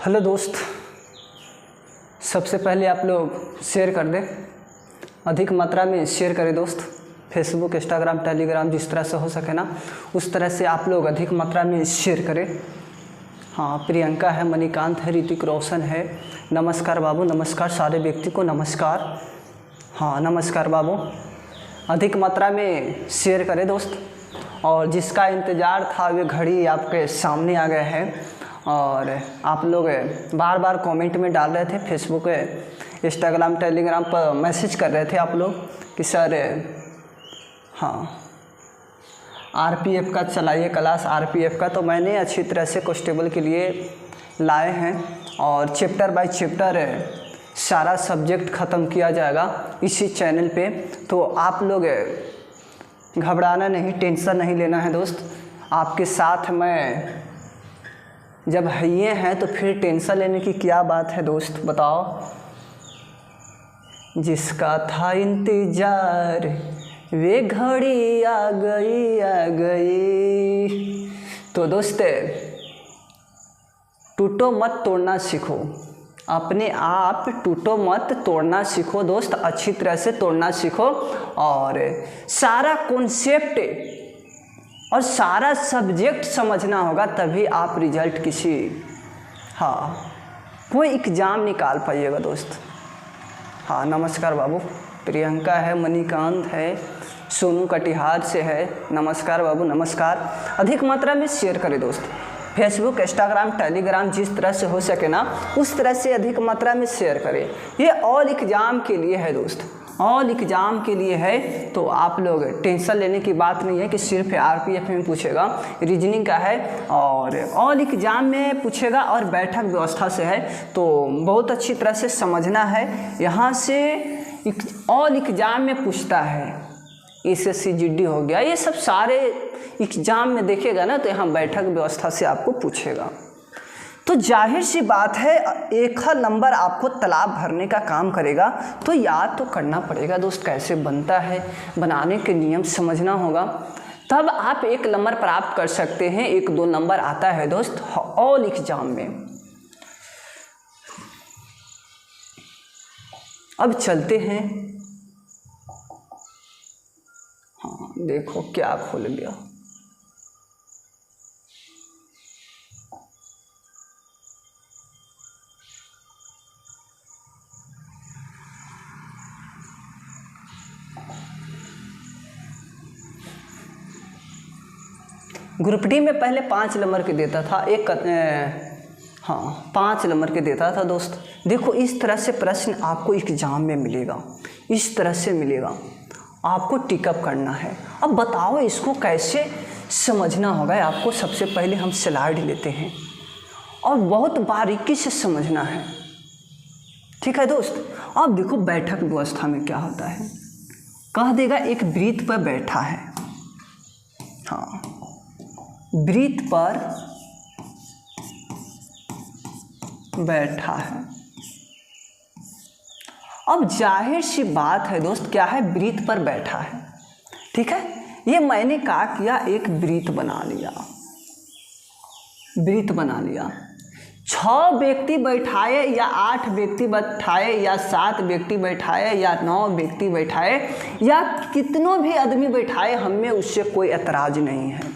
Hello दोस्त, सबसे पहले आप लोग शेयर कर दें, अधिक मात्रा में शेयर करें दोस्त। फेसबुक, इंस्टाग्राम, टेलीग्राम, जिस तरह से हो सके ना उस तरह से आप लोग अधिक मात्रा में शेयर करें। हाँ, प्रियंका है, मणिकांत है, ऋतिक रोशन है। नमस्कार बाबू, नमस्कार सारे व्यक्ति को नमस्कार। हाँ नमस्कार बाबू, अधिक मात्रा में शेयर करें दोस्त। और जिसका इंतज़ार था वे घड़ी आपके सामने आ गए हैं। और आप लोग बार बार कमेंट में डाल रहे थे, फेसबुक, इंस्टाग्राम, टेलीग्राम पर मैसेज कर रहे थे आप लोग कि सर हाँ आरपीएफ का चलाइए क्लास, आरपीएफ का। तो मैंने अच्छी तरह से कांस्टेबल के लिए लाए हैं और चैप्टर बाय चैप्टर सारा सब्जेक्ट ख़त्म किया जाएगा इसी चैनल पे। तो आप लोग घबराना नहीं, टेंशन नहीं लेना है दोस्त। आपके साथ मैं जब ये हैं तो फिर टेंशन लेने की क्या बात है दोस्त, बताओ। जिसका था इंतजार वे घड़ी आ गई। तो दोस्त टूटो मत तोड़ना सीखो, अपने आप टूटो मत तोड़ना सीखो दोस्त, अच्छी तरह से तोड़ना सीखो। और सारा कॉन्सेप्ट और सारा सब्जेक्ट समझना होगा, तभी आप रिजल्ट किसी कोई एग्ज़ाम निकाल पाइएगा दोस्त। हाँ नमस्कार बाबू, प्रियंका है, मणिकांत है, सोनू कटिहार से है। नमस्कार बाबू, नमस्कार। अधिक मात्रा में शेयर करें दोस्त, फेसबुक, इंस्टाग्राम, टेलीग्राम, जिस तरह से हो सके ना उस तरह से अधिक मात्रा में शेयर करें। ये ऑल एग्ज़ाम के लिए है दोस्त, ऑल एग्ज़ाम के लिए है। तो आप लोग टेंशन लेने की बात नहीं है कि सिर्फ आरपीएफ में पूछेगा, रीजनिंग का है और ऑल एग्ज़ाम में पूछेगा और बैठक व्यवस्था से है। तो बहुत अच्छी तरह से समझना है, यहाँ से ऑल एग्ज़ाम में पूछता है। एसएससी जीडी हो गया, ये सब सारे एग्ज़ाम में देखेगा ना तो यहाँ बैठक व्यवस्था से आपको पूछेगा। तो जाहिर सी बात है एक नंबर आपको तालाब भरने का काम करेगा। तो याद तो करना पड़ेगा दोस्त, कैसे बनता है, बनाने के नियम समझना होगा, तब आप एक नंबर प्राप्त कर सकते हैं। 1-2 नंबर आता है दोस्त ऑल एग्ज़ाम में। अब चलते हैं। हाँ देखो क्या खुल गया। ग्रुप डी में पहले 5 नंबर के देता था, 5 नंबर के देता था दोस्त। देखो इस तरह से प्रश्न आपको एग्जाम में मिलेगा, इस तरह से मिलेगा, आपको टिकअप करना है। अब बताओ इसको कैसे समझना होगा आपको। सबसे पहले हम स्लाइड लेते हैं और बहुत बारीकी से समझना है, ठीक है दोस्त। अब देखो बैठक व्यवस्था में क्या होता है, कह देगा एक वृत्त पर बैठा है। हाँ, वृत्त पर बैठा है। अब जाहिर सी बात है दोस्त, क्या है, वृत्त पर बैठा है, ठीक है। ये मैंने क्या किया, एक वृत्त बना लिया, वृत्त बना लिया। 6 व्यक्ति बैठाए या 8 व्यक्ति बैठाए या 7 व्यक्ति बैठाए या 9 व्यक्ति बैठाए या कितनों भी आदमी बैठाए, हमें उससे कोई एतराज़ नहीं है।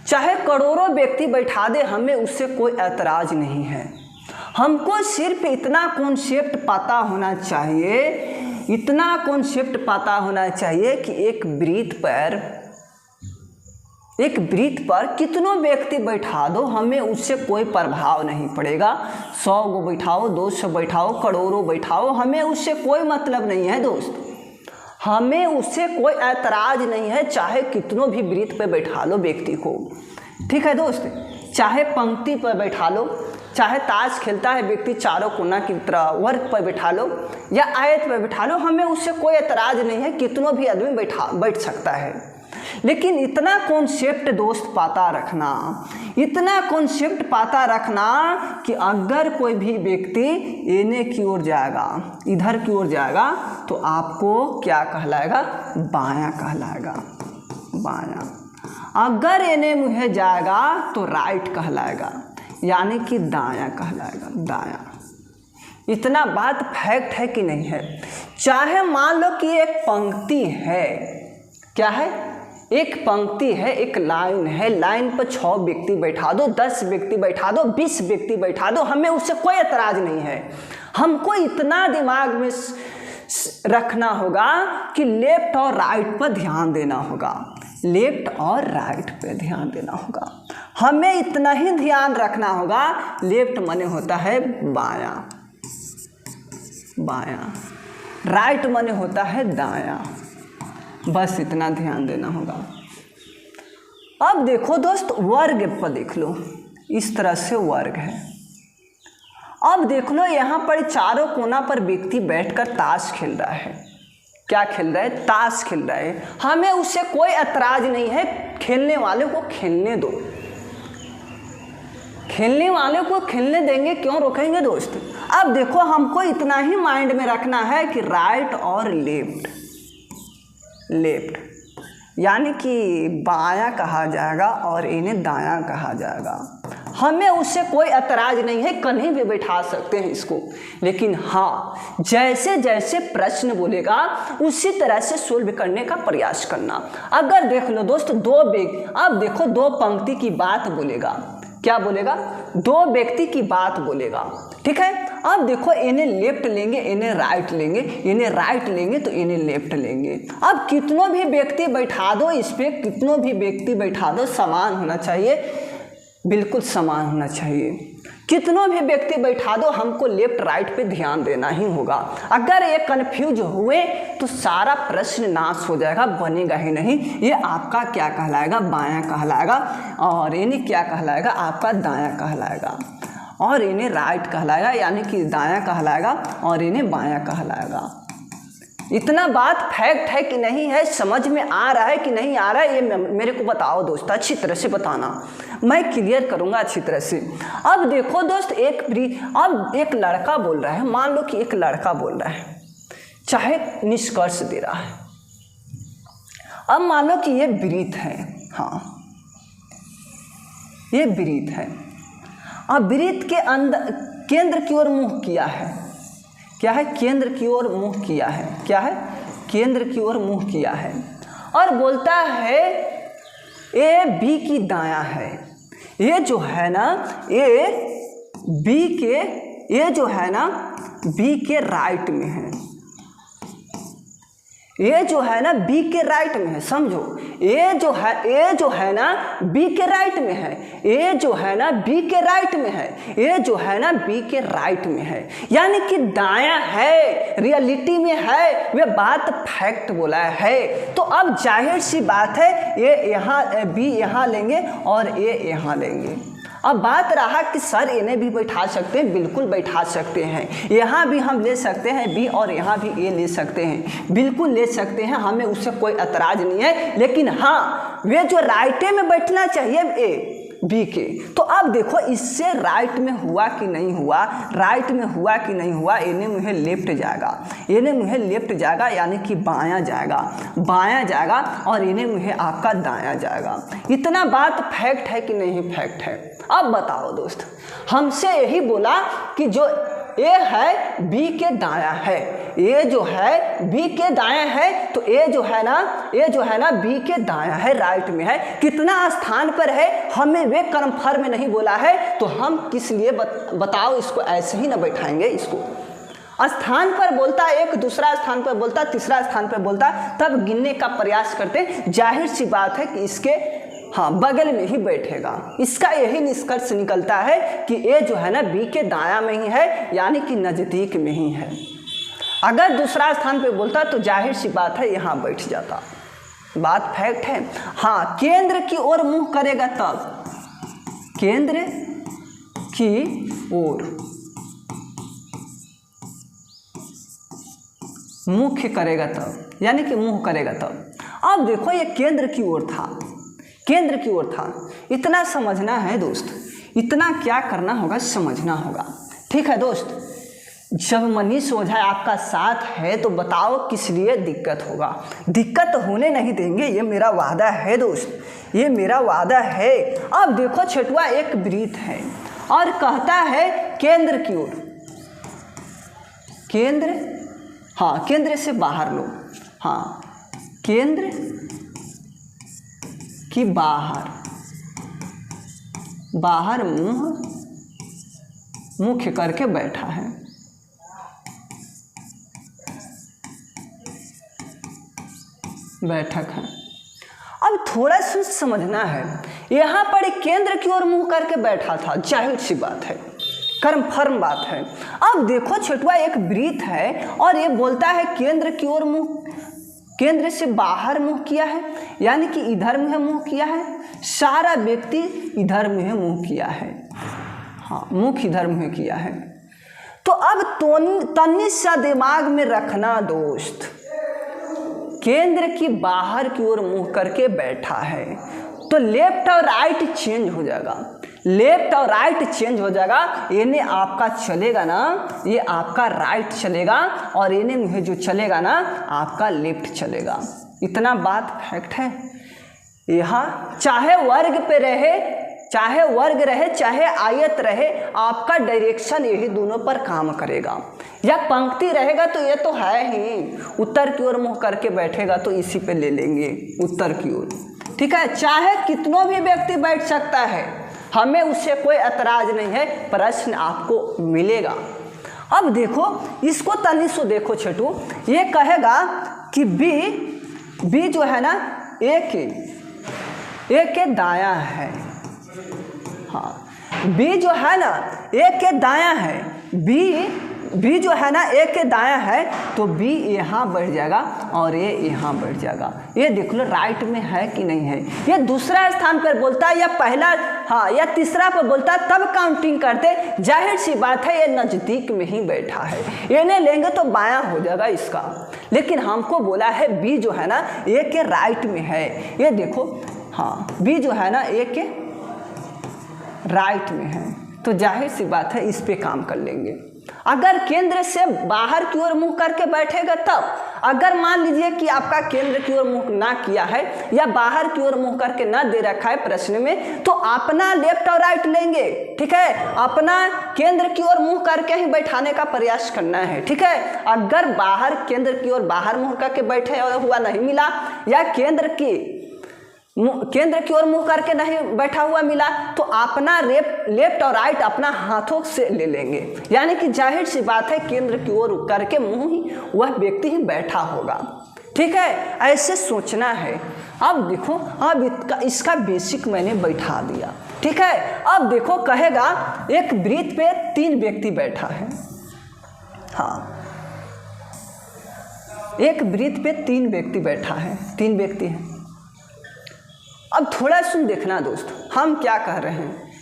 चाहे करोड़ों व्यक्ति बैठा दे, हमें उससे कोई एतराज़ नहीं है। हमको सिर्फ इतना कॉन्सेप्ट पता होना चाहिए, इतना कॉन्सेप्ट पता होना चाहिए कि एक वृत्त पर कितनों व्यक्ति बैठा दो, हमें उससे कोई प्रभाव नहीं पड़ेगा। 100 को बैठाओ, 200 बैठाओ, करोड़ों बैठाओ, हमें उससे कोई मतलब नहीं है दोस्त, हमें उससे कोई ऐतराज़ नहीं है। चाहे कितनों भी वृत्त पे बैठा लो व्यक्ति को, ठीक है दोस्त। चाहे पंक्ति पर बैठा लो, चाहे ताश खेलता है व्यक्ति चारों कोना की तरह वर्ग पर बैठा लो या आयत पर बैठा लो, हमें उससे कोई ऐतराज़ नहीं है, कितनों भी आदमी बैठ सकता है। लेकिन इतना कॉन्सेप्ट दोस्त पता रखना, इतना कॉन्सेप्ट पता रखना कि अगर कोई भी व्यक्ति एने की ओर जाएगा, इधर की ओर जाएगा, तो आपको क्या कहलाएगा, बायां कहलाएगा, बायां। अगर एने मुहे जाएगा तो राइट कहलाएगा। यानी कि दायां कहलाएगा, दायां। इतना बात फैक्ट है कि नहीं है। चाहे मान लो कि एक पंक्ति है, क्या है, एक पंक्ति है, एक लाइन है, लाइन पर 6 व्यक्ति बैठा दो, 10 व्यक्ति बैठा दो, 20 व्यक्ति बैठा दो, हमें उससे कोई एतराज़ नहीं है। हमको इतना दिमाग में रखना होगा कि लेफ्ट और राइट पर ध्यान देना होगा, लेफ्ट और राइट पे ध्यान देना होगा। हमें इतना ही ध्यान रखना होगा, लेफ्ट माने होता है बायां, बायां, राइट माने होता है दायां, बस इतना ध्यान देना होगा। अब देखो दोस्त, वर्ग पर देख लो, इस तरह से वर्ग है। अब देख लो यहाँ पर चारों कोना पर व्यक्ति बैठकर ताश खेल रहा है। क्या खेल रहा है? ताश खेल रहा है। हमें उससे कोई एतराज नहीं है, खेलने वाले को खेलने दो, खेलने वाले को खेलने देंगे, क्यों रोकेंगे दोस्त। अब देखो, हमको इतना ही माइंड में रखना है कि राइट और लेफ्ट, लेफ्ट यानी कि बायां कहा जाएगा और इन्हें दायां कहा जाएगा। हमें उससे कोई एतराज़ नहीं है, कहीं भी बैठा सकते हैं इसको, लेकिन हाँ, जैसे जैसे प्रश्न बोलेगा उसी तरह से सोल्व करने का प्रयास करना। अगर देख लो दोस्त, अब देखो 2 पंक्ति की बात बोलेगा, क्या बोलेगा? 2 व्यक्ति की बात बोलेगा, ठीक है। अब देखो, इन्हें लेफ्ट लेंगे, इन्हें राइट लेंगे, इन्हें राइट लेंगे तो इन्हें लेफ्ट लेंगे। अब कितनों भी व्यक्ति बैठा दो, इस पर कितनों भी व्यक्ति बैठा दो, समान होना चाहिए, बिल्कुल समान होना चाहिए। कितनों भी व्यक्ति बैठा दो, हमको लेफ्ट राइट पे ध्यान देना ही होगा। अगर ये कन्फ्यूज हुए तो सारा प्रश्न नाश हो जाएगा, बनेगा ही नहीं। ये आपका क्या कहलाएगा? बायां कहलाएगा, और इन्हें क्या कहलाएगा? आपका दायां कहलाएगा, और इन्हें राइट कहलाएगा, यानी कि दायां कहलाएगा, और इन्हें बायां कहलाएगा। इतना बात फैक्ट है कि नहीं है, समझ में आ रहा है कि नहीं आ रहा है, ये मेरे को बताओ दोस्त, अच्छी तरह से बताना, मैं क्लियर करूंगा अच्छी तरह से। अब देखो दोस्त, अब एक लड़का बोल रहा है, मान लो कि एक लड़का बोल रहा है, चाहे निष्कर्ष दे रहा है। अब मान लो कि ये वृत्त है, हाँ ये वृत्त है। अब वृत्त के अंदर केंद्र की ओर मुंह किया है, क्या है? केंद्र की ओर मुंह किया है, क्या है? केंद्र की ओर मुंह किया है, और बोलता है ए बी की दायां है। ये जो है ना, ये जो है ना बी के राइट में है, ये जो है ना बी के राइट में है, समझो। ए जो है ना बी के राइट में है, ए जो है ना बी के राइट में है, ए जो है ना बी के राइट में है, यानी कि दायां है, रियलिटी में है, वे बात फैक्ट बोला है। तो अब जाहिर सी बात है, ये यहाँ बी यहाँ लेंगे और ए यहाँ लेंगे। अब बात रहा कि सर इन्हें भी बैठा सकते हैं, बिल्कुल बैठा सकते हैं, यहाँ भी हम ले सकते हैं बी और यहाँ भी ए ले सकते हैं, बिल्कुल ले सकते हैं, हमें उससे कोई एतराज़ नहीं है। लेकिन हाँ, वे जो राइटे में बैठना चाहिए ए बी के। तो अब देखो, इससे राइट में हुआ कि नहीं हुआ, राइट में हुआ कि नहीं हुआ, इन्हें मुझे लेफ्ट जाएगा, इन्हें मुझे लेफ्ट जाएगा, यानी कि बायां जाएगा, बायां जाएगा, और इन्हें मुझे आपका दायां जाएगा। इतना बात फैक्ट है कि नहीं फैक्ट है? अब बताओ दोस्त, हमसे यही बोला कि जो ए है बी के दायां है, ए जो है बी के दायां है, तो ए जो है ना बी के दायां है, राइट में है। कितना स्थान पर है हमें वे कन्फर्म में नहीं बोला है, तो हम किस लिए बताओ, इसको ऐसे ही ना बैठाएंगे। इसको स्थान पर बोलता, एक दूसरा स्थान पर बोलता, तीसरा स्थान पर बोलता, तब गिनने का प्रयास करते। जाहिर सी बात है कि इसके हाँ बगल में ही बैठेगा। इसका यही निष्कर्ष निकलता है कि ए जो है ना बी के दायां में ही है, यानी कि नज़दीक में ही है। अगर दूसरा स्थान पे बोलता तो जाहिर सी बात है यहाँ बैठ जाता। बात फैक्ट है। हाँ, केंद्र की ओर मुंह करेगा तब, केंद्र की ओर मुख्य करेगा तब, यानी कि मुंह करेगा तब। अब देखो, ये केंद्र की ओर था, केंद्र की ओर था। इतना समझना है दोस्त, इतना क्या करना होगा, समझना होगा। ठीक है दोस्त, जब मनीष ओझा आपका साथ है तो बताओ किस लिए दिक्कत होगा। दिक्कत होने नहीं देंगे, ये मेरा वादा है दोस्त, ये मेरा वादा है। अब देखो छठवा, एक वृत्त है। और कहता है केंद्र की ओर, केंद्र, हाँ केंद्र से बाहर लो, हाँ केंद्र की बाहर, बाहर मुख करके बैठा है। बैठक है। अब थोड़ा सा समझना है, यहाँ पर केंद्र की ओर मुंह करके बैठा था, जाहिर सी बात है, कन्फर्म बात है। अब देखो छोटुआ, एक वृत्त है और ये बोलता है केंद्र की ओर मुंह, केंद्र से बाहर मुंह किया है, यानी कि इधर मुंह मुंह किया है, सारा व्यक्ति इधर मुंह मुंह किया है, हाँ मुख इधर मुंह किया है। तो अब तन्नी सा दिमाग में रखना दोस्त, केंद्र की बाहर की ओर मुंह करके बैठा है, तो लेफ्ट और राइट चेंज हो जाएगा, लेफ्ट और राइट चेंज हो जाएगा। ये आपका चलेगा ना, ये आपका राइट चलेगा और ये मुझे जो चलेगा ना आपका लेफ्ट चलेगा। इतना बात फैक्ट है। यहाँ चाहे वर्ग पे रहे, चाहे वर्ग रहे, चाहे आयत रहे, आपका डायरेक्शन यही दोनों पर काम करेगा। या पंक्ति रहेगा तो ये तो है ही, उत्तर की ओर मुंह करके बैठेगा तो इसी पे ले लेंगे, उत्तर की ओर, ठीक है। चाहे कितनों भी व्यक्ति बैठ सकता है, हमें उससे कोई एतराज नहीं है, प्रश्न आपको मिलेगा। अब देखो इसको तनी सो देखो छोटू, ये कहेगा कि बी जो है ना ए के दायां है, हाँ बी जो है ना ए के दायां है, बी जो है ना ए के दायां है, तो बी यहाँ बढ़ जाएगा और ये यहाँ बढ़ जाएगा। ये देख लो राइट में है कि नहीं है। ये दूसरा स्थान पर बोलता है या पहला, हाँ या तीसरा पर बोलता है, तब काउंटिंग करते, जाहिर सी बात है ये नज़दीक में ही बैठा है, ये नहीं लेंगे तो बायां हो जाएगा इसका। लेकिन हमको बोला है बी जो है ना ए के राइट में है, ये देखो, हाँ बी जो है ना ए के राइट में है, तो जाहिर सी बात है इस पे काम कर लेंगे। अगर केंद्र से बाहर की ओर मुंह करके बैठेगा तब, अगर मान लीजिए कि आपका केंद्र की ओर मुंह ना किया है या बाहर की ओर मुंह करके ना दे रखा है प्रश्न में, तो अपना लेफ्ट और राइट लेंगे, ठीक है, अपना केंद्र की ओर मुंह करके ही बैठाने का प्रयास करना है, ठीक है। अगर बाहर केंद्र की ओर बाहर मुंह करके बैठे हुआ नहीं मिला या केंद्र की ओर मुंह करके नहीं बैठा हुआ मिला, तो अपना लेफ्ट और राइट अपना हाथों से ले लेंगे, यानी कि जाहिर सी बात है केंद्र की ओर करके मुंह ही वह व्यक्ति ही बैठा होगा, ठीक है। ऐसे सोचना है। अब देखो, अब इसका बेसिक मैंने बैठा दिया, ठीक है। अब देखो कहेगा एक वृत्त पे 3 व्यक्ति बैठा है, हाँ एक वृत्त पे 3 व्यक्ति बैठा है, 3 व्यक्ति हैं। अब थोड़ा सुन देखना दोस्त, हम क्या कह रहे हैं,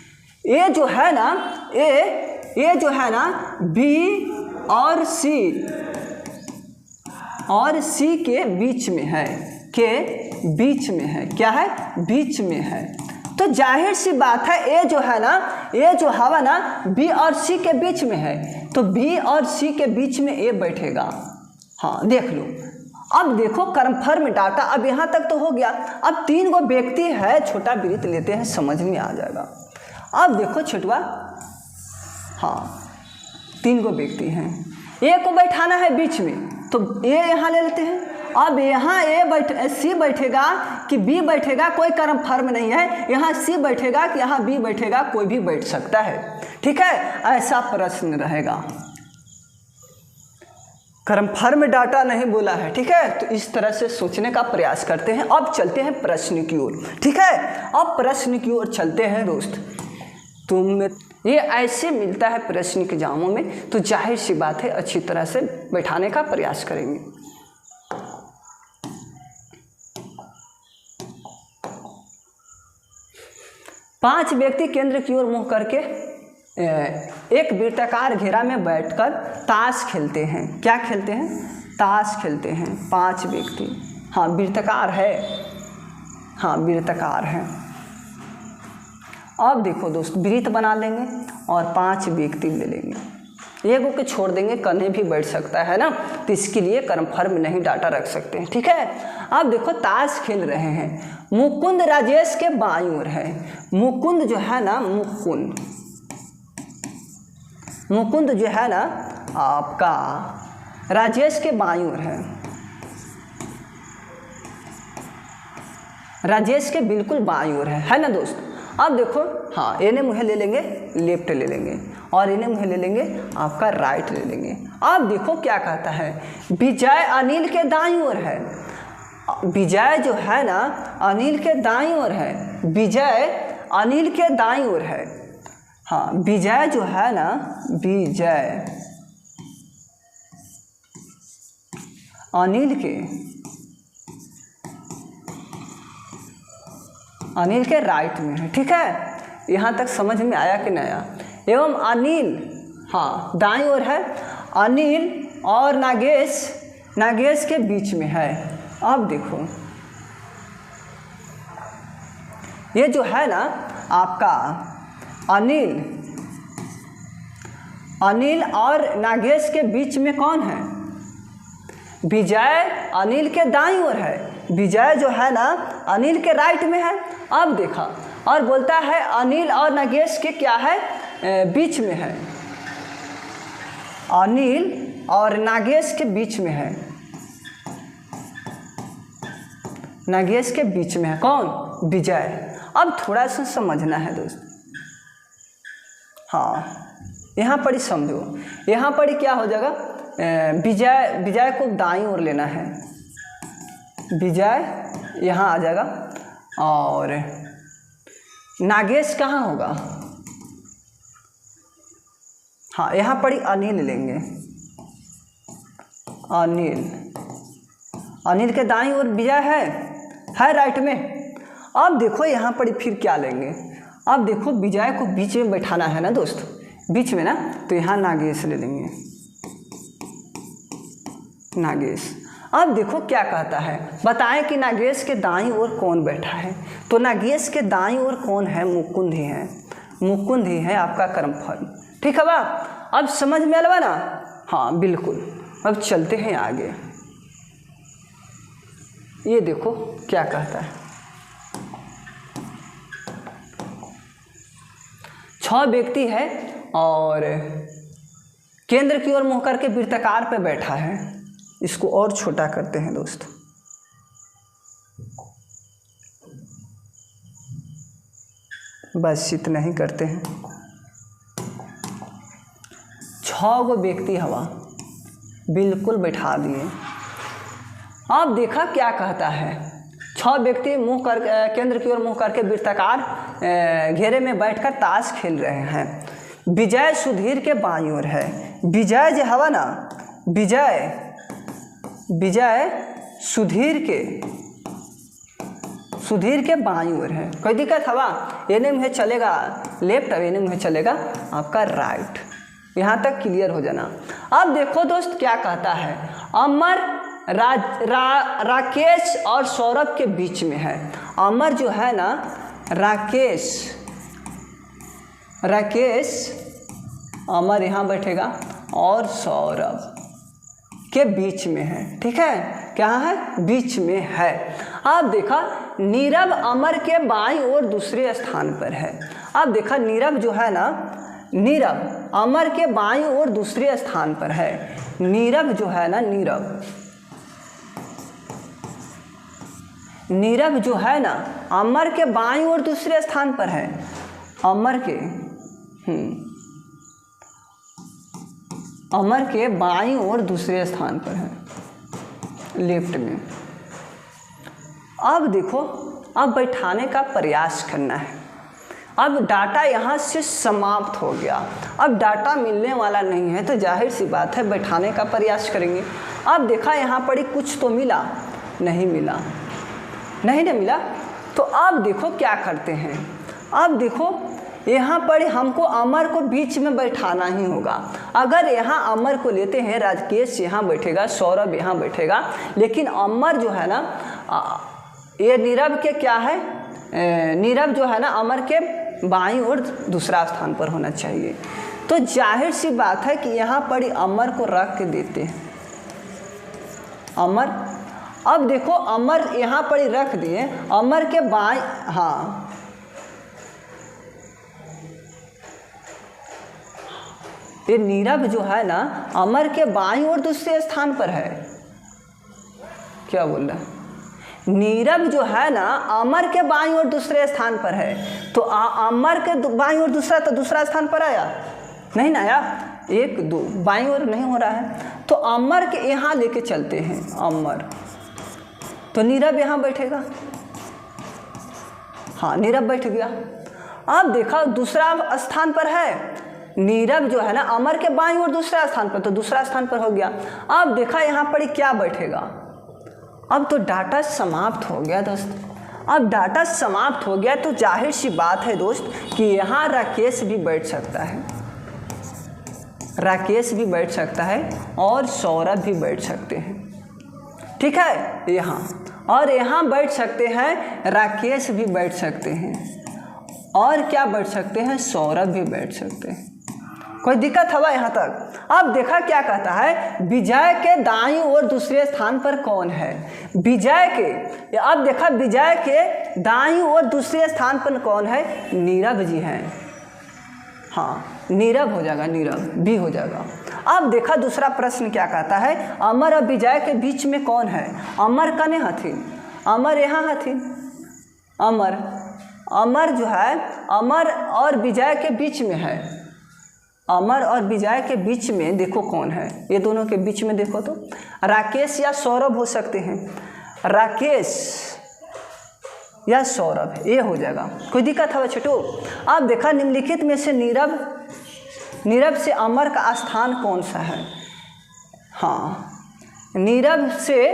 ये जो है ना ये जो है ना बी और सी के बीच में है, के बीच में है, क्या है, बीच में है। तो जाहिर सी बात है ये जो है ना, ये जो हवा ना बी और सी के बीच में है, तो बी और सी के बीच में ये बैठेगा, हाँ देख लो। अब देखो कन्फर्म डाटा, अब यहाँ तक तो हो गया। अब 3 गो व्यक्ति है, छोटा वृत्त लेते हैं, समझ में आ जाएगा। अब देखो छोटवा, हाँ 3 गो व्यक्ति हैं, ए को बैठाना है बीच में, तो ए यहाँ ले लेते हैं। अब यहाँ सी बैठेगा कि बी बैठेगा, कोई कन्फर्म नहीं है, यहाँ सी बैठेगा कि यहाँ बी बैठेगा, कोई भी बैठ सकता है, ठीक है। ऐसा प्रश्न रहेगा, कन्फर्म डाटा नहीं बोला है, ठीक है। तो इस तरह से सोचने का प्रयास करते हैं। अब चलते हैं प्रश्न की ओर, ठीक है। अब प्रश्न की ओर चलते हैं दोस्त। ये ऐसे मिलता है प्रश्न के एग्जामों में, तो जाहिर सी बात है अच्छी तरह से बैठाने का प्रयास करेंगे। पांच व्यक्ति केंद्र की ओर मुंह करके एक वृत्ताकार घेरा में बैठकर ताश खेलते हैं। क्या खेलते हैं? ताश खेलते हैं। 5 व्यक्ति, हाँ वृत्ताकार है, हाँ वृत्ताकार है। अब देखो दोस्त, वृत्त बना लेंगे और 5 व्यक्ति ले लेंगे, एगो के छोड़ देंगे, कन्हे भी बैठ सकता है ना, तो इसके लिए कन्फर्म नहीं डाटा रख सकते हैं, ठीक है। अब देखो ताश खेल रहे हैं, मुकुंद राजेश के बाईं ओर है। मुकुंद जो है ना, मुकुंद जो है ना आपका राजेश के बाईं ओर है, राजेश के बिल्कुल बाईं ओर है ना दोस्त। अब देखो हाँ, एने मुहे ले लेंगे लेफ्ट ले लेंगे और इन्हें मुहे ले लेंगे आपका राइट ले लेंगे। अब देखो क्या कहता है, विजय अनिल के दाईं ओर है। विजय जो है ना अनिल के दाईं ओर है, विजय अनिल के दाईं ओर है। हाँ, विजय जो है ना, विजय अनिल के राइट में है। ठीक है, यहाँ तक समझ में आया कि नहीं आया। एवं अनिल हाँ दाईं ओर है, अनिल और नागेश के बीच में है। अब देखो ये जो है ना आपका अनिल और नागेश के बीच में कौन है, विजय अनिल के दाईं ओर है, विजय जो है ना अनिल के राइट में है। अब देखा और बोलता है अनिल और नागेश के क्या है, बीच में है, अनिल और नागेश के बीच में है, नागेश के बीच में है कौन, विजय। अब थोड़ा सा समझना है दोस्त, हाँ यहाँ पर ही समझो, यहाँ पर ही क्या हो जाएगा, विजय को दाईं ओर लेना है, विजय यहाँ आ जाएगा और नागेश कहाँ होगा, हाँ यहाँ पर ही अनिल लेंगे, अनिल के दाईं ओर विजय है राइट में। अब देखो यहाँ पर फिर क्या लेंगे, अब देखो विजय को बीच में बैठाना है ना दोस्त, बीच में ना, तो यहाँ नागेश ले लेंगे, नागेश। अब देखो क्या कहता है, बताएं कि नागेश के दाईं ओर कौन बैठा है। तो नागेश के दाईं ओर कौन है, मुकुंद ही है, मुकुंद ही है आपका कर्मफल। ठीक है बा, अब समझ में आया ना, हाँ बिल्कुल। अब चलते हैं आगे, ये देखो क्या कहता है, 6 व्यक्ति है और केंद्र की ओर मुँह करके वृत्ताकार पे बैठा है। इसको और छोटा करते हैं दोस्त, बस इतना ही करते हैं। 6 गो व्यक्ति हवा बिल्कुल बैठा दिए। अब देखा क्या कहता है, 6 व्यक्ति मुंह कर केंद्र की ओर मुंह करके वृत्ताकार घेरे में बैठकर ताश खेल रहे हैं। विजय सुधीर के बाईं ओर है, विजय जो हवा ना, विजय सुधीर के बाईं ओर है। कोई दिक्कत हवा, एने में चलेगा लेफ्ट और एने में चलेगा आपका राइट। यहाँ तक क्लियर हो जाना। अब देखो दोस्त क्या कहता है, अमर राकेश और सौरभ के बीच में है। अमर जो है ना राकेश अमर यहाँ बैठेगा और सौरभ के बीच में है। ठीक है, क्या है, बीच में है। अब देखा नीरव अमर के बाईं ओर दूसरे स्थान पर है। अब देखा नीरव जो है ना, नीरव अमर के बाईं ओर दूसरे स्थान पर है। नीरव जो है ना, नीरव जो है ना अमर के बाईं ओर दूसरे स्थान पर है। अमर के बाईं ओर दूसरे स्थान पर है, लेफ्ट में। अब देखो, अब बैठाने का प्रयास करना है। अब डाटा यहाँ से समाप्त हो गया, अब डाटा मिलने वाला नहीं है, तो जाहिर सी बात है बैठाने का प्रयास करेंगे। अब देखा यहाँ पर ही कुछ तो मिला, नहीं मिला, तो अब देखो क्या करते हैं। अब देखो यहाँ पर हमको अमर को बीच में बैठाना ही होगा। अगर यहाँ अमर को लेते हैं, राकेश यहाँ बैठेगा, सौरभ यहाँ बैठेगा, लेकिन अमर जो है ना, ये नीरव के क्या है, नीरव जो है ना अमर के बाईं ओर दूसरा स्थान पर होना चाहिए। तो जाहिर सी बात है कि यहाँ पर अमर को रख के देते हैं, अमर। अब देखो अमर यहाँ पर ही रख दिए, अमर के बाईं, हाँ ये नीरव जो है ना अमर के बाईं ओर दूसरे स्थान पर है। क्या बोल रहा है? नीरव जो है ना अमर के बाईं ओर दूसरे स्थान पर है। तो अमर के बाईं ओर दूसरा, तो दूसरा स्थान पर आया नहीं ना आया, 1 2 बाईं ओर नहीं हो रहा है। तो अमर के यहाँ लेके चलते हैं, अमर, तो नीरव यहाँ बैठेगा। हाँ, नीरव बैठ गया। अब देखा दूसरा स्थान पर है नीरव जो है ना अमर के बाईं ओर दूसरा स्थान पर, तो दूसरा स्थान पर हो गया। अब देखा यहाँ पर क्या बैठेगा। अब तो डाटा समाप्त हो गया दोस्त। अब डाटा समाप्त हो गया तो जाहिर सी बात है दोस्त कि यहाँ राकेश भी बैठ सकता है, राकेश भी बैठ सकता है और सौरभ भी बैठ सकते हैं। ठीक है, यहाँ और यहाँ बैठ सकते हैं, राकेश भी बैठ सकते हैं और क्या बैठ सकते हैं, सौरभ भी बैठ सकते हैं। कोई दिक्कत हुआ यहाँ तक? अब देखा क्या कहता है, विजय के दाईं ओर दूसरे स्थान पर कौन है। विजय के, अब देखा विजय के दाईं ओर दूसरे स्थान पर कौन है, नीरव जी हैं। हाँ, नीरव हो जाएगा, नीरव भी हो जाएगा। अब देखा दूसरा प्रश्न क्या कहता है, अमर और विजय के बीच में कौन है। अमर कने हथिन, अमर यहाँ हथिन, अमर, अमर जो है अमर और विजय के बीच में है। अमर और विजय के बीच में देखो कौन है, ये दोनों के बीच में देखो तो राकेश या सौरभ हो सकते हैं, राकेश या सौरभ, ये हो जाएगा। कोई दिक्कत है छोटू? अब देखा निम्नलिखित में से नीरव, नीरव से अमर का स्थान कौन सा है। हाँ, नीरव से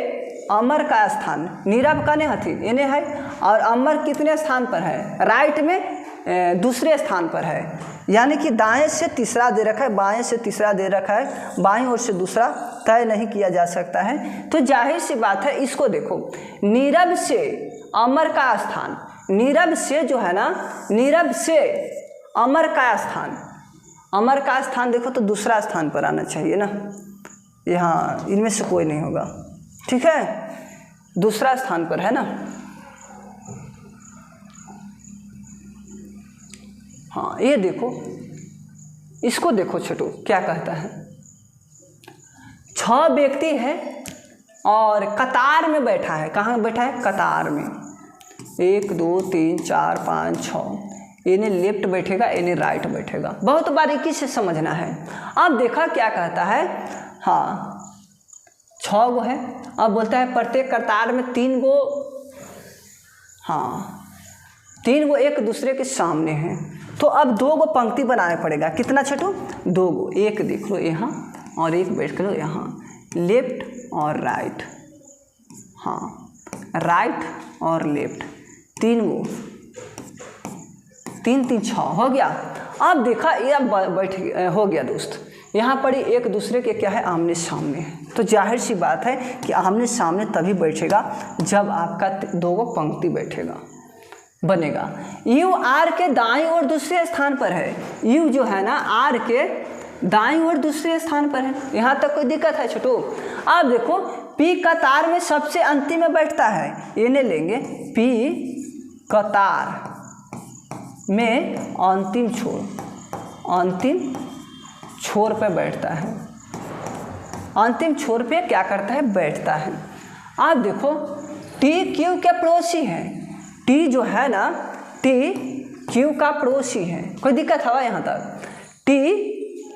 अमर का स्थान, नीरव का नहीं हथी इन्हें है और अमर कितने स्थान पर है, राइट में दूसरे स्थान पर है। यानी कि दाएं से तीसरा दे रखा है, बाएं से तीसरा दे रखा है, बाईं ओर से दूसरा तय नहीं किया जा सकता है। तो जाहिर सी बात है, इसको देखो, नीरव से अमर का स्थान, नीरव से जो है ना, नीरव से अमर का स्थान, अमर का स्थान देखो तो दूसरा स्थान पर आना चाहिए ना। यहाँ इनमें से कोई नहीं होगा, ठीक है, दूसरा स्थान पर है ना। हाँ, ये देखो, इसको देखो छोटू क्या कहता है। 6 व्यक्ति है और कतार में बैठा है। कहाँ बैठा है, कतार में। 1 2 3 4 5 6, इन्हें लेफ्ट बैठेगा, इन्हें राइट बैठेगा। बहुत बारीकी से समझना है। अब देखा क्या कहता है, हाँ 6 गो है। अब बोलता है प्रत्येक कतार में 3 गो, हाँ 3 गो एक दूसरे के सामने हैं। तो अब 2 गो पंक्ति बनाना पड़ेगा। कितना छोटू, 2 गो, एक देख लो यहाँ और एक बैठ लो यहाँ, लेफ्ट और राइट। हाँ, राइट और लेफ्ट, 3 गो, 3 3 6 हो गया। अब देखा ये बैठ हो गया दोस्त। यहाँ पर ही एक दूसरे के क्या है, आमने सामने है। तो जाहिर सी बात है कि आमने सामने तभी बैठेगा जब आपका 2 गो पंक्ति बैठेगा, बनेगा। यू आर के दाईं ओर दूसरे स्थान पर है। यू जो है ना आर के दाईं ओर दूसरे स्थान पर है। यहाँ तक कोई दिक्कत है छोटू? अब देखो पी कतार में सबसे अंतिम में बैठता है, इन्हें लेंगे। पी कतार में अंतिम छोर, अंतिम छोर पे बैठता है, अंतिम छोर पे क्या करता है, बैठता है। अब देखो टी क्यू के पड़ोसी है। टी जो है ना, टी क्यू का पड़ोसी है। कोई दिक्कत है यहाँ तक? टी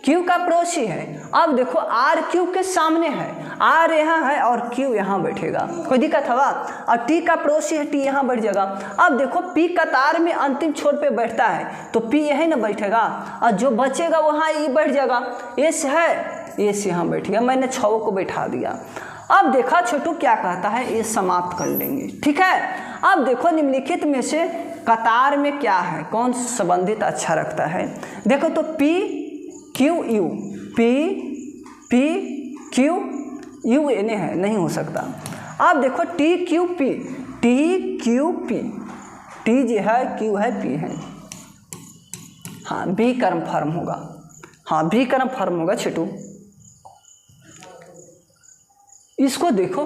क्यू का पड़ोसी है। अब देखो आर क्यू के सामने है, आर यहाँ है और क्यू यहाँ बैठेगा। कोई दिक्कत है? और टी का पड़ोसी है, टी यहाँ बैठ जाएगा। अब देखो पी कतार में अंतिम छोर पे बैठता है तो पी यही ना बैठेगा और जो बचेगा वहाँ ई बैठ जाएगा। एस है, एस यहाँ बैठेगा। मैंने 6 को बैठा दिया। अब देखा छोटू क्या कहता है, ये समाप्त कर लेंगे, ठीक है। अब देखो निम्नलिखित में से कतार में क्या है, कौन संबंधित अच्छा रखता है। देखो तो P Q U, P P Q U इन्हें है, नहीं हो सकता। अब देखो T Q P, T Q P, T जो है क्यू है पी है। हाँ बी कर्म फर्म होगा, हाँ बी कर्म फर्म होगा छोटू। इसको देखो,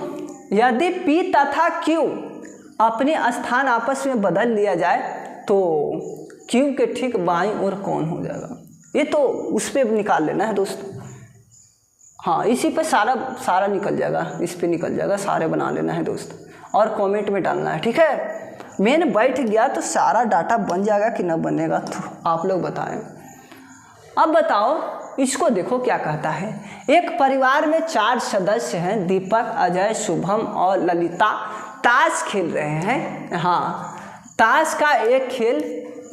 यदि P तथा Q अपने स्थान आपस में बदल लिया जाए तो Q के ठीक बाईं ओर कौन हो जाएगा। ये तो उस पर निकाल लेना है दोस्त। हाँ, इसी पे सारा निकल जाएगा, इस पे निकल जाएगा, सारे बना लेना है दोस्त और कमेंट में डालना है, ठीक है। मैंने बैठ गया तो सारा डाटा बन जाएगा कि ना बनेगा, तो आप लोग बताएं। अब बताओ, इसको देखो क्या कहता है। एक परिवार में 4 सदस्य हैं, दीपक, अजय, शुभम और ललिता ताश खेल रहे हैं। हाँ, ताश का एक खेल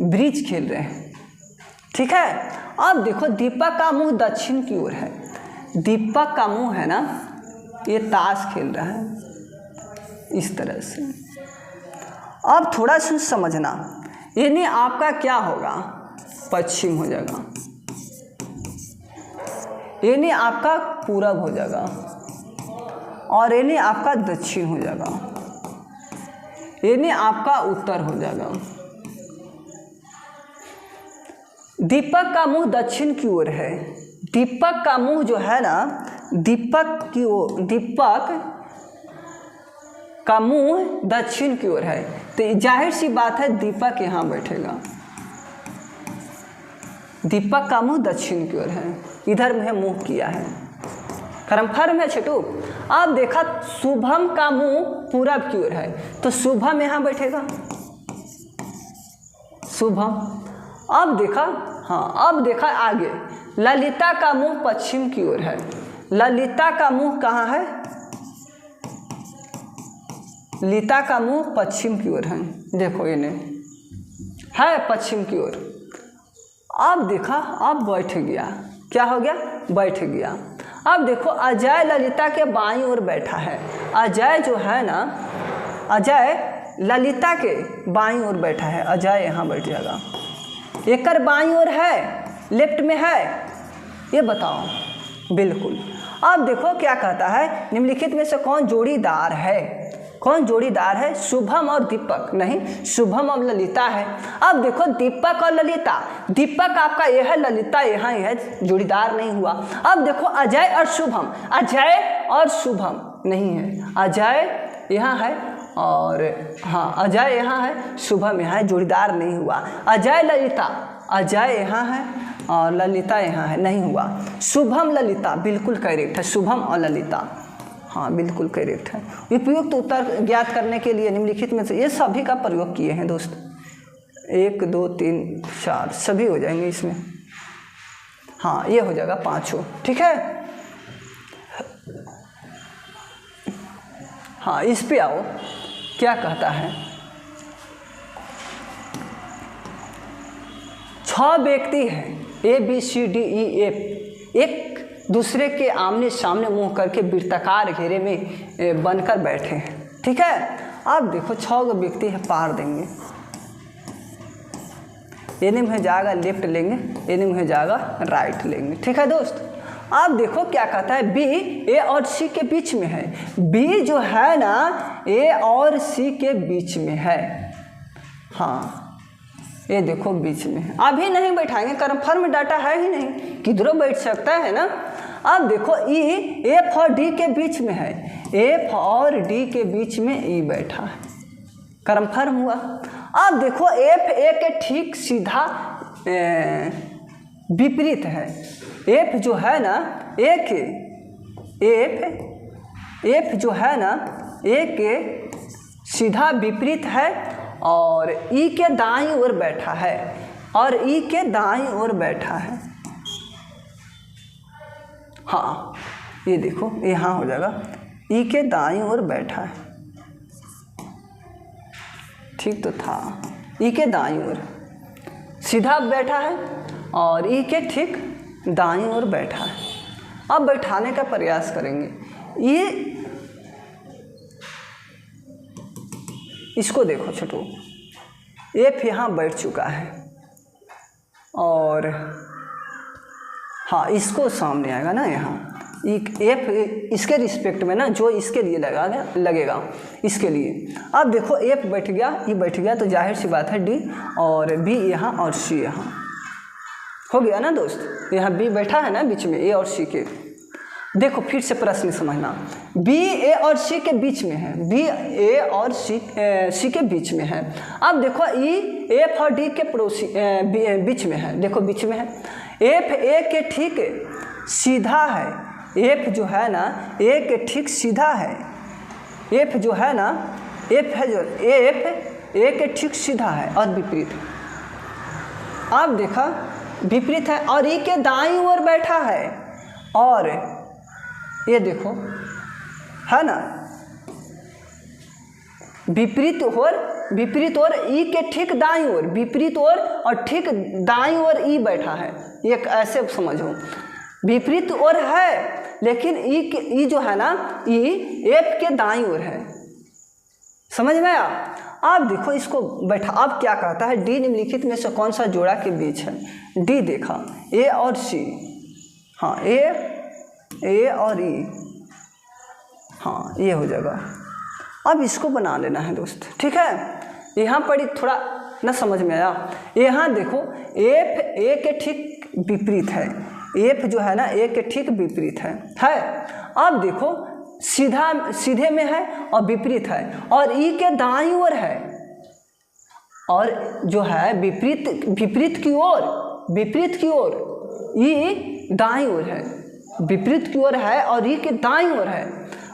ब्रिज खेल रहे हैं, ठीक है। अब देखो, दीपक का मुंह दक्षिण की ओर है। दीपक का मुंह है ना, ये ताश खेल रहा है इस तरह से। अब थोड़ा सा समझना, यानी आपका क्या होगा, पश्चिम हो जाएगा, यानी आपका पूरब हो जाएगा, और यानी आपका दक्षिण हो जाएगा, यानी आपका उत्तर हो जाएगा। दीपक का मुंह दक्षिण की ओर है। दीपक का मुंह जो है ना, दीपक का मुंह दक्षिण की ओर है, तो जाहिर सी बात है दीपक यहाँ बैठेगा। दीपक का मुंह दक्षिण की ओर है, इधर में मुंह किया है, कर्मफर्म है छोटू। अब देखा, शुभम का मुंह पूरब की ओर है, तो शुभम यहाँ बैठेगा, शुभम। अब देखा, हाँ, अब देखा आगे, ललिता का मुंह पश्चिम की ओर है। ललिता का मुंह कहाँ है, ललिता का मुंह पश्चिम की ओर है, देखो ये है पश्चिम की ओर। अब देखा, अब बैठ गया, क्या हो गया, बैठ गया। अब देखो, अजय ललिता के बाईं ओर बैठा है। अजय जो है ना, अजय ललिता के बाईं ओर बैठा है, अजय यहाँ बैठ जाएगा। एकर बाईं ओर है, लेफ्ट में है, ये बताओ, बिल्कुल। अब देखो क्या कहता है, निम्नलिखित में से कौन जोड़ीदार है। कौन जोड़ीदार है, शुभम और दीपक, नहीं, शुभम और ललिता है। अब देखो, दीपक और ललिता, दीपक आपका ये है, ललिता यहाँ ही है, जोड़ीदार नहीं हुआ। अब देखो, अजय और शुभम, अजय और शुभम नहीं है, अजय यहाँ है और हाँ, अजय यहाँ है, शुभम यहाँ है, जोड़ीदार नहीं हुआ। अजय ललिता, अजय यहाँ है और ललिता यहाँ है, नहीं हुआ। शुभम ललिता, बिल्कुल करेक्ट है, शुभम और ललिता, हाँ बिल्कुल करेक्ट है। उपयुक्त उत्तर ज्ञात करने के लिए निम्नलिखित में से ये सभी का प्रयोग किए हैं दोस्त, 1 2 3 4 सभी हो जाएंगे इसमें, हाँ ये हो जाएगा 5, ठीक है। हाँ, इस पे आओ, क्या कहता है, 6 व्यक्ति हैं, ABCDEF, एक दूसरे के आमने सामने मुंह करके वृत्ताकार घेरे में बनकर बैठे हैं, ठीक है। अब देखो, 6 व्यक्ति है, पार देंगे, एने में जाएगा लेफ्ट लेंगे, एने में जाएगा राइट लेंगे, ठीक है दोस्त। अब देखो क्या कहता है, B A और C के बीच में है। B जो है ना, A और C के बीच में है, हाँ ये देखो बीच में है। अभी नहीं बैठाएंगे, कन्फर्म डाटा है ही नहीं, किधरों बैठ सकता है ना। अब देखो, E F और D के बीच में है, F और D के बीच में E बैठा है, कन्फर्म हुआ। अब देखो, F A के ठीक सीधा विपरीत है। F जो है ना, F जो है ना, A के सीधा विपरीत है और E के दाईं ओर बैठा है, और E के दाईं ओर बैठा है, हाँ ये देखो यहाँ हो जाएगा, E के दाईं ओर बैठा है, ठीक तो था, E के दाईं ओर सीधा बैठा है और E के ठीक दाईं ओर बैठा है। अब बैठाने का प्रयास करेंगे, ये इसको देखो छोटू, F यहाँ बैठ चुका है और हाँ इसको सामने आएगा ना, यहाँ F इसके रिस्पेक्ट में ना, जो इसके लिए लगेगा इसके लिए। अब देखो, F बैठ गया, E बैठ गया, तो जाहिर सी बात है D और B यहाँ और C यहाँ हो गया ना दोस्त। यहाँ B बैठा है ना बीच में, A और C के। देखो फिर से प्रश्न समझना, बी ए और सी के बीच में है, बी ए और सी के बीच में है। अब देखो ई एफ और डी के पड़ोसी बीच में है, देखो बीच में है। एफ ए के ठीक सीधा है, एफ जो है ना ए के ठीक सीधा है, एफ जो है ना एफ है जो एफ ए के ठीक सीधा है और विपरीत है। अब देखा विपरीत है और ई के दाईं ओर बैठा है, और ये देखो है ना विपरीत और ई के ठीक दाईं ओर, विपरीत और ठीक दाईं ओर ई बैठा है। ये ऐसे समझो, विपरीत ओर है लेकिन ई जो है ना ई एफ के दाईं ओर है। समझ में आया? अब देखो इसको बैठा, अब क्या कहता है, डी निम्नलिखित में से कौन सा जोड़ा के बीच है? डी देखा ए और सी, हाँ ए और ई, हाँ ये हो जाएगा। अब इसको बना लेना है दोस्त, ठीक है। यहाँ पर ही थोड़ा ना समझ में आया, यहाँ देखो एफ ए के ठीक विपरीत है, एफ जो है ना ए के ठीक विपरीत है। अब देखो सीधे में है और विपरीत है, और ई के दाईं ओर है, और जो है विपरीत की ओर ई दाईं ओर है, विपरीत की ओर है और ई के दाईं ओर है।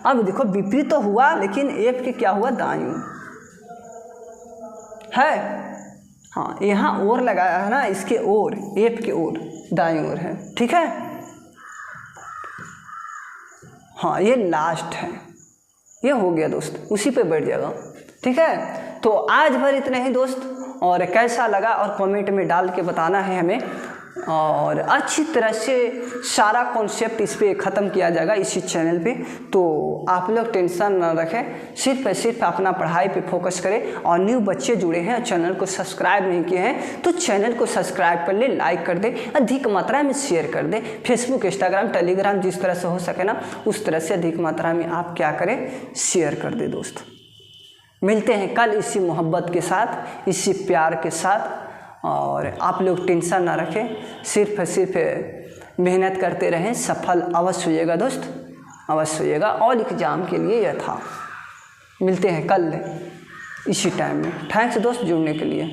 अब देखो विपरीत तो हुआ लेकिन एफ के क्या हुआ, दाईं ओर है। हाँ यहाँ ओर लगाया है ना, इसके ओर, एफ के ओर, दाईं ओर है, ठीक है। हाँ ये लास्ट है, ये हो गया दोस्त, उसी पे बैठ जाएगा, ठीक है। तो आज भर इतना ही दोस्त, और कैसा लगा और कमेंट में डाल के बताना है हमें, और अच्छी तरह से सारा कॉन्सेप्ट इस पे ख़त्म किया जाएगा इसी चैनल पे। तो आप लोग टेंशन ना रखें, सिर्फ अपना पढ़ाई पे फोकस करें। और न्यू बच्चे जुड़े हैं और चैनल को सब्सक्राइब नहीं किए हैं तो चैनल को सब्सक्राइब कर ले, लाइक कर दे, अधिक मात्रा में शेयर कर दे। फेसबुक, इंस्टाग्राम, टेलीग्राम जिस तरह से हो सके ना उस तरह से अधिक मात्रा में आप क्या करें, शेयर कर दे दोस्त। मिलते हैं कल इसी मोहब्बत के साथ, इसी प्यार के साथ। और आप लोग टेंशन ना रखें, सिर्फ मेहनत करते रहें, सफल अवश्य होइएगा दोस्त, अवश्य होइएगा। और एग्ज़ाम के लिए यह था। मिलते हैं कल इसी टाइम में। थैंक्स दोस्त जुड़ने के लिए।